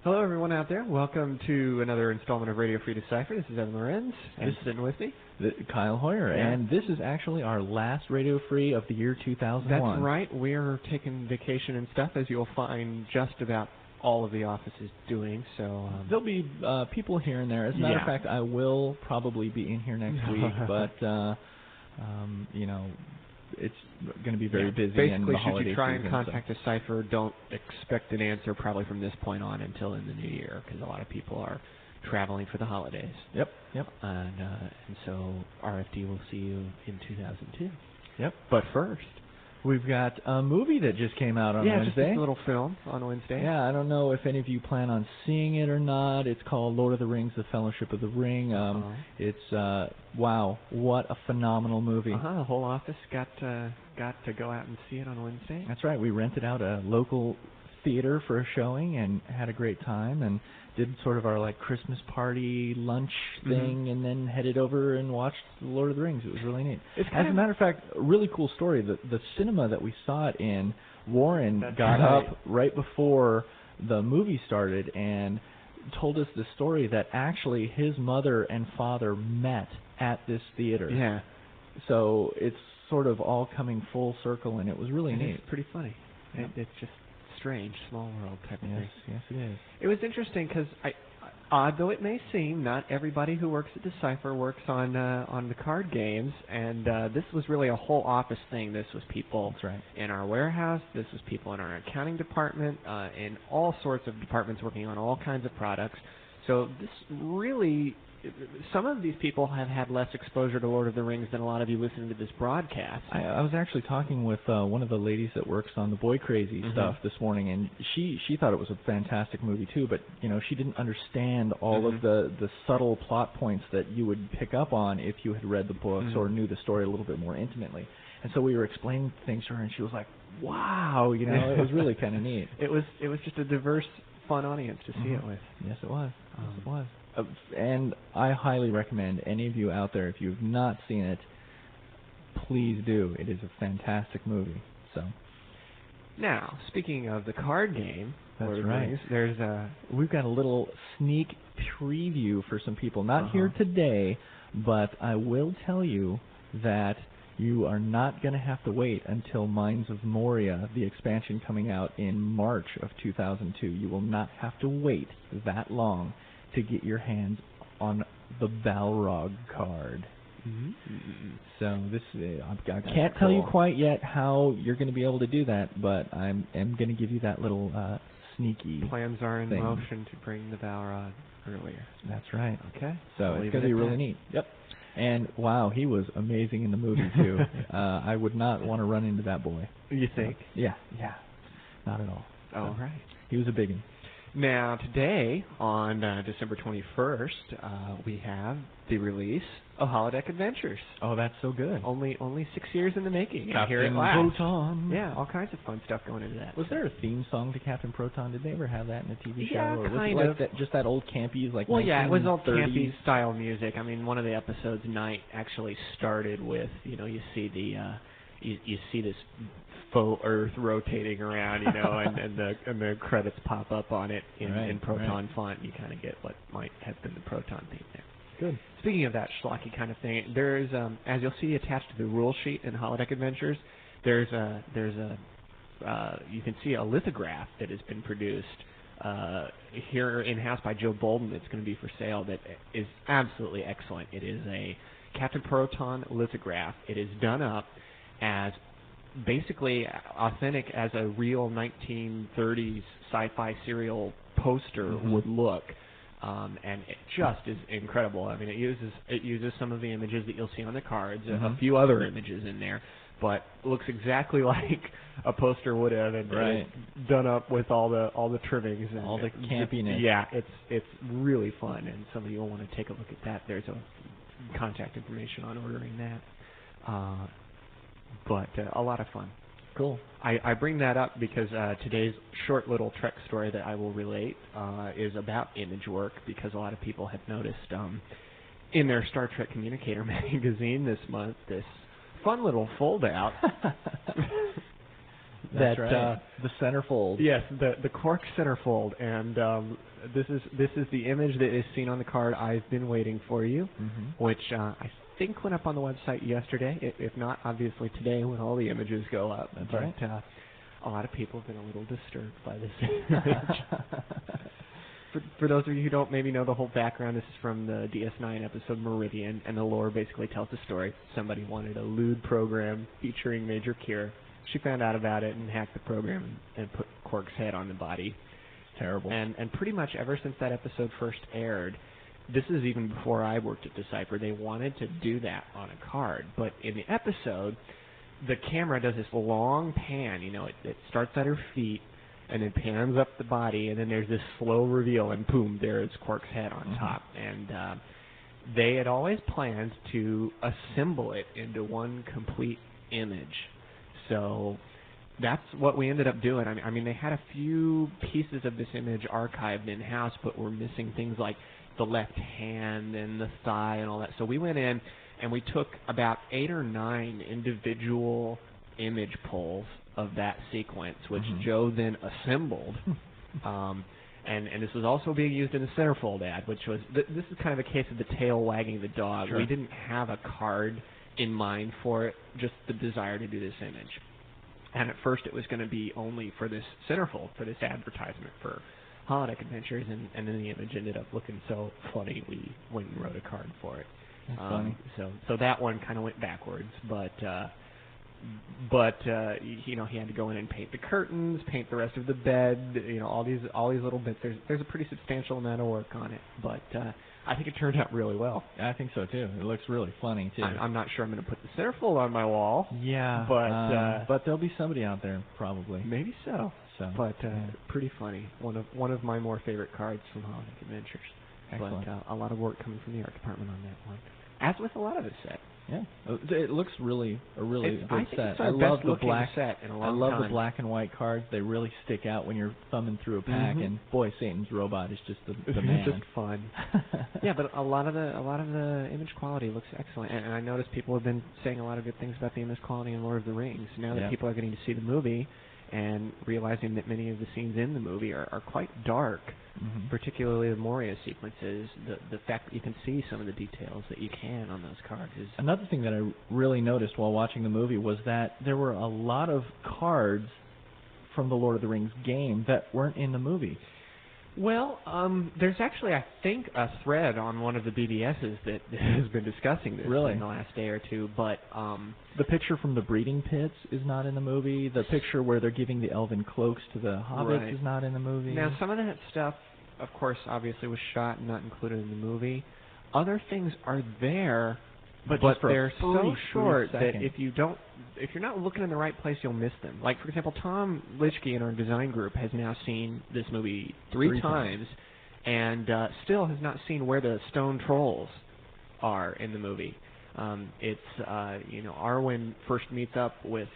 Hello, everyone out there. Welcome to another installment of Radio Free Decipher. This is Evan Lorenz, and sitting with me, Kyle Hoyer, yeah. And this is actually our last Radio Free of the year 2001. That's right. We're taking vacation and stuff, as you'll find just about all of the offices doing. So there'll be people here and there. As a matter of fact, I will probably be in here next week, but you know, it's going to be very busy. Basically, should you try and contact Decipher, don't expect an answer probably from this point on until in the new year, because a lot of people are traveling for the holidays. Yep. And so RFD will see you in 2002. Yep. But first, we've got a movie that just came out on Wednesday. Yeah, just a little film on Wednesday. Yeah, I don't know if any of you plan on seeing it or not. It's called Lord of the Rings, The Fellowship of the Ring. It's, wow, what a phenomenal movie. The whole office got to go out and see it on Wednesday. That's right. We rented out a local theater for a showing and had a great time and did sort of our like Christmas party lunch thing and then headed over and watched Lord of the Rings. It was really neat. As a matter of fact, a really cool story. The cinema that we saw it in, Warren got up right before the movie started and told us the story that actually his mother and father met at this theater. Yeah. So it's sort of all coming full circle, and it was really neat. It's pretty funny. Yep. It's just strange, small world type of thing. Yes, it is. It was interesting because, odd though it may seem, not everybody who works at Decipher works on the card games, and this was really a whole office thing. This was people in our warehouse. This was people in our accounting department, in all sorts of departments working on all kinds of products. So this really, some of these people have had less exposure to Lord of the Rings than a lot of you listening to this broadcast. I was actually talking with one of the ladies that works on the Boy Crazy stuff this morning, and she thought it was a fantastic movie too, but you know, she didn't understand all of the subtle plot points that you would pick up on if you had read the books or knew the story a little bit more intimately. And so we were explaining things to her, and she was like, "Wow, you know, it was really kind of neat." It was just a diverse, fun audience to see it with. Yes, it was. Yes, it was. And I highly recommend any of you out there, if you've not seen it, please do. It is a fantastic movie. So, now, speaking of the card game, that's right. There's we've got a little sneak preview for some people. Not here today, but I will tell you that you are not going to have to wait until Mines of Moria, the expansion coming out in March of 2002. You will not have to wait that long to get your hands on the Balrog card. So this, I can't tell you quite yet how you're going to be able to do that, but I am going to give you that little sneaky plans are in motion to bring the Balrog earlier. That's right. Okay. So it's going to be really neat. Yep. And wow, he was amazing in the movie too. I would not want to run into that boy. You think? Yeah. Not at all. Oh, right. He was a big one. Now, today, on December 21st, we have the release of Holodeck Adventures. Oh, that's so good. Only 6 years in the making. Captain Proton. Yeah, all kinds of fun stuff going into that. Was there a theme song to Captain Proton? Did they ever have that in a TV show? Yeah, or was kind it of. Just that old campy, like, well, yeah, it was old 1930s? campy style music. I mean, one of the episodes, Night, actually started with, you know, you see the you see this faux Earth rotating around, you know, and the credits pop up on it in Proton font. You kind of get what might have been the Proton theme there. Good. Speaking of that schlocky kind of thing, there's as you'll see attached to the rule sheet in Holodeck Adventures, there's a you can see a lithograph that has been produced here in-house by Joe Bolden. That's going to be for sale. That is absolutely excellent. It is a Captain Proton lithograph. It is done up as basically authentic as a real 1930s sci-fi serial poster would look, and it just is incredible. I mean, it uses some of the images that you'll see on the cards, a few other images in there, but looks exactly like a poster would have, and done up with all the trimmings and all the campiness. Yeah, it's really fun, and some of you will want to take a look at that. There's a contact information on ordering that. But a lot of fun. Cool. I bring that up because today's short little Trek story that I will relate is about image work, because a lot of people have noticed in their Star Trek Communicator magazine this month this fun little fold-out That's right. The centerfold. Yes, the cork centerfold, and this is the image that is seen on the card. I've been waiting for you, which I think went up on the website yesterday. If not, obviously today when all the images go up. That's right. A lot of people have been a little disturbed by this image. For those of you who don't maybe know the whole background, this is from the DS9 episode Meridian, and the lore basically tells the story. Somebody wanted a lewd program featuring Major Kira. She found out about it and hacked the program and put Quark's head on the body. Terrible. And pretty much ever since that episode first aired, this is even before I worked at Decipher, they wanted to do that on a card. But in the episode, the camera does this long pan. It starts at her feet and then pans up the body, and then there's this slow reveal, and boom, there's Quark's head on top. And they had always planned to assemble it into one complete image. So that's what we ended up doing. I mean, they had a few pieces of this image archived in-house, but were missing things like the left hand and the thigh and all that. So we went in and we took about 8 or 9 individual image pulls of that sequence, which Joe then assembled. And this was also being used in the centerfold ad, which was, this is kind of a case of the tail wagging the dog. Sure. We didn't have a card in mind for it, just the desire to do this image. And at first it was going to be only for this centerfold, for this advertisement for Holodeck Adventures, and then the image ended up looking so funny we went and wrote a card for it. That's funny. So that one kind of went backwards, but he had to go in and paint the curtains, paint the rest of the bed, all these little bits. There's a pretty substantial amount of work on it, but I think it turned out really well. I think so too. It looks really funny too. I'm not sure I'm going to put the centerfold on my wall. Yeah, but there'll be somebody out there probably. Maybe so. But pretty funny. One of my more favorite cards from Holodeck Adventures. Excellent. But a lot of work coming from the art department on that one, as with a lot of the set. Yeah, it looks really good set. It's our best looking set in a long time. I love the black and white cards. They really stick out when you're thumbing through a pack. And boy, Satan's Robot is just the man. Just fun. Yeah, but a lot of the image quality looks excellent. And I noticed people have been saying a lot of good things about the image quality in Lord of the Rings. Now that people are getting to see the movie and realizing that many of the scenes in the movie are quite dark, particularly the Moria sequences, the fact that you can see some of the details that you can on those cards is... Another thing that I really noticed while watching the movie was that there were a lot of cards from the Lord of the Rings game that weren't in the movie. Well, there's actually, I think, a thread on one of the BBSs that has been discussing this in the last day or two, but... the picture from the breeding pits is not in the movie. The picture where they're giving the Elven Cloaks to the hobbits is not in the movie. Now, some of that stuff, of course, obviously was shot and not included in the movie. Other things are there, but they're so short that if you're not looking in the right place, you'll miss them. Like, for example, Tom Lichke in our design group has now seen this movie three times and still has not seen where the stone trolls are in the movie. It's Arwen first meets up with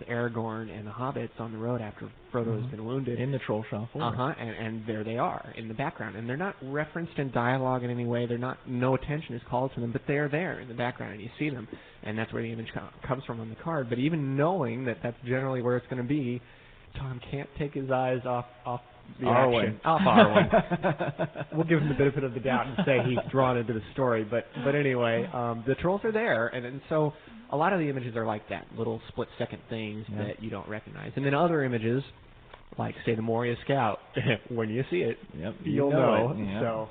Aragorn and the hobbits on the road after Frodo has been wounded in the Trollshaw Forest. And there they are in the background, and they're not referenced in dialogue in any way. No attention is called to them, but they're there in the background, and you see them, and that's where the image comes from on the card. But even knowing that that's generally where it's going to be, Tom can't take his eyes off the action. Off Arwen. We'll give him the benefit of the doubt and say he's drawn into the story. But anyway, the trolls are there, and so a lot of the images are like that, little split-second things that you don't recognize. And then other images, like, say, the Moria Scout, when you see it, you'll know. So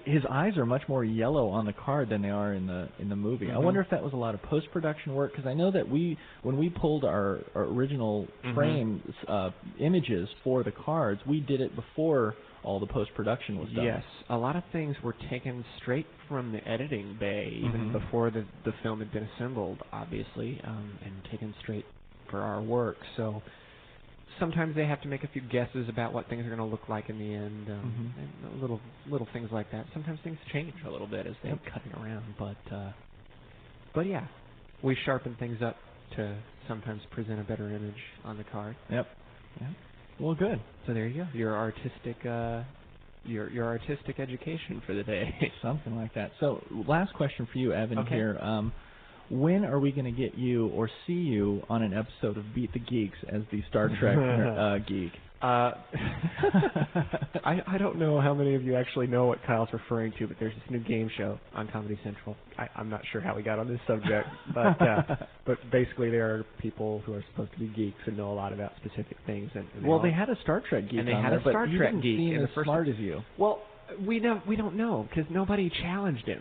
his eyes are much more yellow on the card than they are in the movie. I wonder if that was a lot of post-production work, because I know that when we pulled our original frame images for the cards, we did it before all the post-production was done. Yes, a lot of things were taken straight from the editing bay, even before the film had been assembled, obviously, and taken straight for our work. So sometimes they have to make a few guesses about what things are going to look like in the end, and little things like that. Sometimes things change a little bit as they cut it around, but yeah, we sharpen things up to sometimes present a better image on the card. Yep. Well, good. So there you go. Your artistic education for the day. Something like that. So last question for you, Evan. Here. when are we going to get you or see you on an episode of Beat the Geeks as the Star Trek geek? I don't know how many of you actually know what Kyle's referring to, but there's this new game show on Comedy Central. I'm not sure how we got on this subject, but basically there are people who are supposed to be geeks and know a lot about specific things. And they had a Star Trek geek and they on had there, a Star but Trek he geek didn't seem in as the first smart as you. Well, we don't know because nobody challenged him.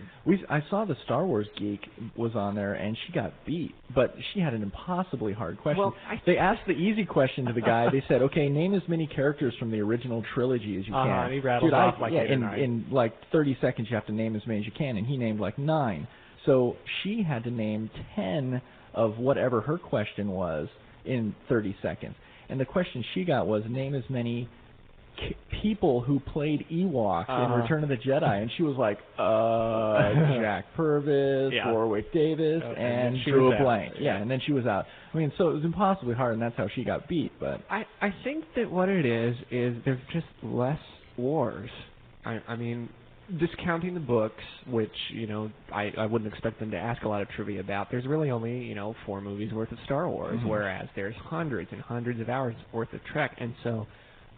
I saw the Star Wars geek was on there, and she got beat, but she had an impossibly hard question. Well, they asked the easy question to the guy. They said, "Okay, name as many characters from the original trilogy as you can." And he rattled off like 8 or 9. In like 30 seconds, you have to name as many as you can, and he named like 9. So she had to name 10 of whatever her question was in 30 seconds. And the question she got was, name as many people who played Ewoks in Return of the Jedi, and she was like, Jack Purvis, Warwick Davis, and drew a blank. Yeah, and then she was out. I mean, so it was impossibly hard, and that's how she got beat. But I think that what it is there's just less wars. I mean, discounting the books, which, I wouldn't expect them to ask a lot of trivia about, there's really only, 4 movies worth of Star Wars, whereas there's hundreds and hundreds of hours worth of Trek, and so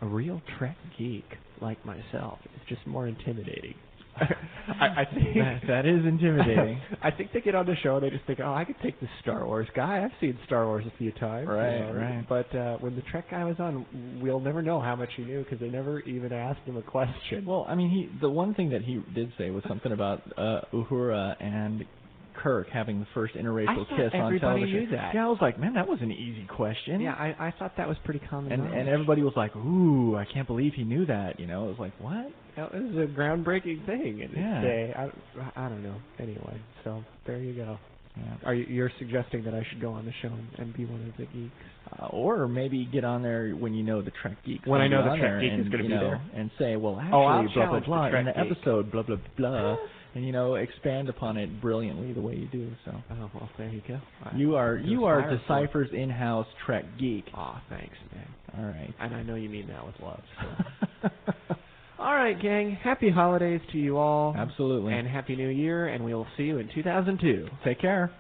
a real Trek geek like myself is just more intimidating. I think that is intimidating. I think they get on the show and they just think, I could take the Star Wars guy. I've seen Star Wars a few times. Right. But when the Trek guy was on, we'll never know how much he knew because they never even asked him a question. Well, I mean, the one thing that he did say was something about Uhura and Kirk having the first interracial kiss on television. Everybody knew that. Yeah, I was like, man, that was an easy question. Yeah, I thought that was pretty common knowledge. And everybody was like, ooh, I can't believe he knew that. It was like, what? That was a groundbreaking thing in its day. I don't know. Anyway, so there you go. Yeah. You're suggesting that I should go on the show and be one of the geeks? Or maybe get on there when you know the Trek geek. When I know the Trek geek is going to be there. And say, well, actually, blah, blah, blah, in the geek. episode, blah, blah, blah. And expand upon it brilliantly the way you do. So. Oh, well, there you go. You are Decipher's in-house Trek geek. Thanks, man. All right. And I know you mean that with love. So. All right, gang. Happy holidays to you all. Absolutely. And Happy New Year, and we will see you in 2002. Take care.